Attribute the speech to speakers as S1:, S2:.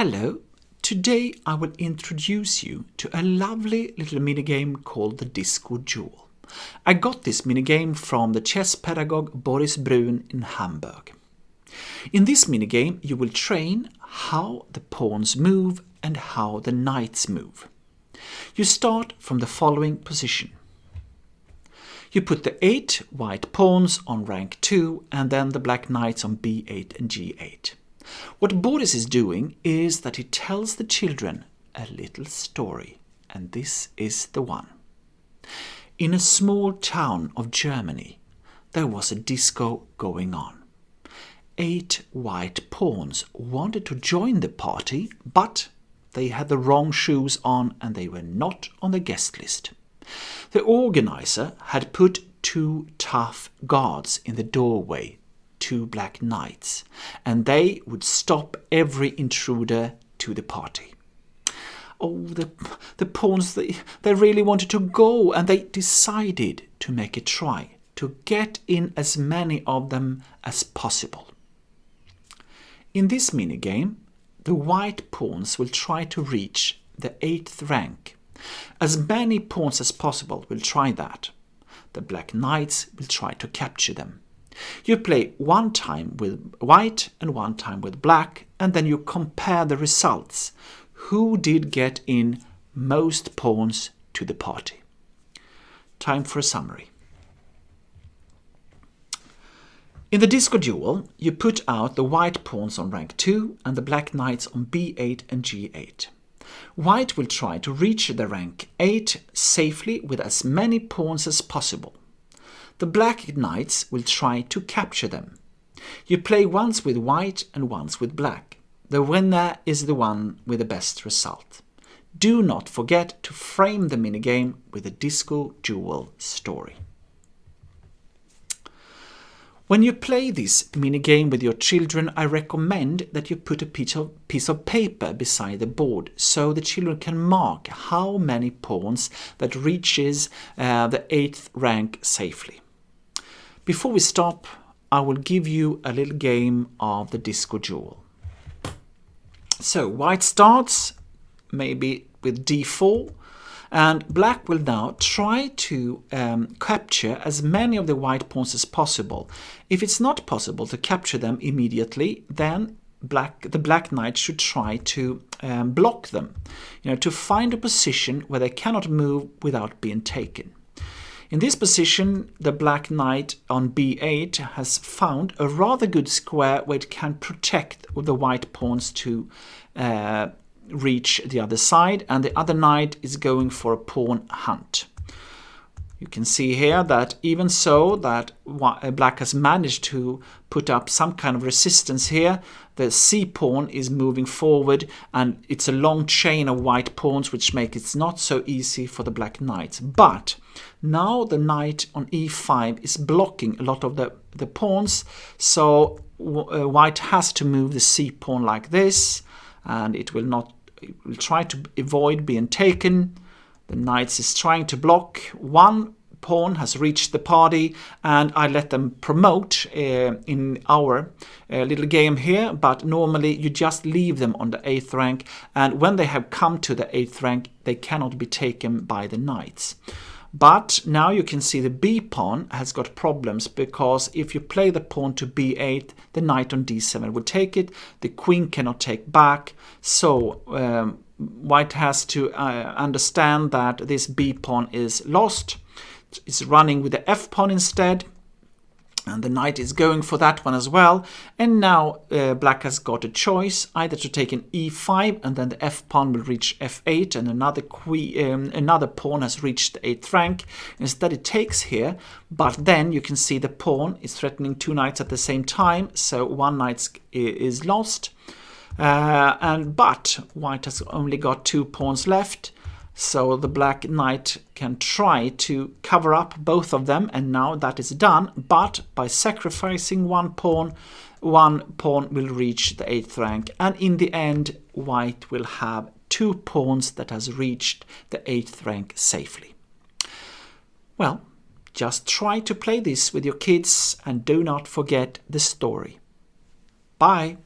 S1: Hello, today I will introduce you to a lovely little minigame called the Disco Duel. I got this minigame from the chess pedagogue Boris Brun in Hamburg. In this minigame you will train how the pawns move and how the knights move. You start from the following position. You put the 8 white pawns on rank 2 and then the black knights on b8 and g8. What Boris is doing is that he tells the children a little story, and this is the one. In a small town of Germany, there was a disco going on. 8 white pawns wanted to join the party, but they had the wrong shoes on and they were not on the guest list. The organizer had put 2 tough guards in the doorway, 2 black knights, and they would stop every intruder to the party. Oh, the pawns, they really wanted to go, and they decided to make a try to get in as many of them as possible. In this minigame, the white pawns will try to reach the 8th rank. As many pawns as possible will try that. The black knights will try to capture them. You play one time with white and one time with black, and then you compare the results. Who did get in most pawns to the party? Time for a summary. In the Disco Duel, you put out the white pawns on rank 2 and the black knights on b8 and g8. White will try to reach the rank 8 safely with as many pawns as possible. The black knights will try to capture them. You play once with white and once with black. The winner is the one with the best result. Do not forget to frame the minigame with a Disco Duel story. When you play this minigame with your children, I recommend that you put a piece of paper beside the board so the children can mark how many pawns that reaches the 8th rank safely. Before we stop, I will give you a little game of the Disco Duel. So white starts maybe with d4, and black will now try to capture as many of the white pawns as possible. If it's not possible to capture them immediately, then the black knight should try to block them, to find a position where they cannot move without being taken. In this position, the black knight on b8 has found a rather good square where it can protect the white pawns to reach the other side, and the other knight is going for a pawn hunt. You can see here that even so that black has managed to put up some kind of resistance here, the c-pawn is moving forward and it's a long chain of white pawns which make it not so easy for the black knights. But now the knight on e5 is blocking a lot of the pawns, so white has to move the c-pawn like this, and it will try to avoid being taken. The knight is trying to block. One pawn has reached the party, and I let them promote in our little game here, but normally you just leave them on the 8th rank, and when they have come to the 8th rank, they cannot be taken by the knights. But now you can see the b pawn has got problems, because if you play the pawn to b8, the knight on d7 would take it, the queen cannot take back, so white has to understand that this b pawn is lost. It's running with the f pawn instead, and the knight is going for that one as well. And now black has got a choice, either to take an e5 and then the f pawn will reach f8 and another pawn has reached the 8th rank. Instead it takes here, but then you can see the pawn is threatening 2 knights at the same time, so 1 knight is lost. But white has only got 2 pawns left, so the black knight can try to cover up both of them, and now that is done. But by sacrificing one pawn will reach the 8th rank, and in the end white will have 2 pawns that has reached the 8th rank safely. Well, just try to play this with your kids and do not forget the story. Bye!